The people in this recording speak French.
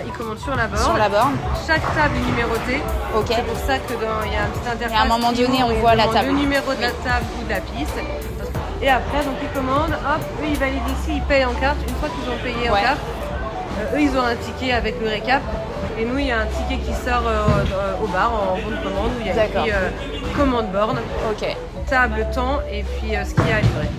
Il commande sur la borne. Sur la borne. Chaque table est numérotée. Ok. C'est pour ça qu'il y a un petit interface. Et à un moment donné, on voit la table. Le numéro de la table ou de la piste. Et après, donc ils commandent, hop, eux ils valident ici, ils payent en carte. Une fois qu'ils ont payé en carte, eux ils ont un ticket avec le récap. Et nous, il y a un ticket qui sort au bar en bon de commande où il y a écrit commande borne, ok, table, temps et puis ce qu'il y a à livrer.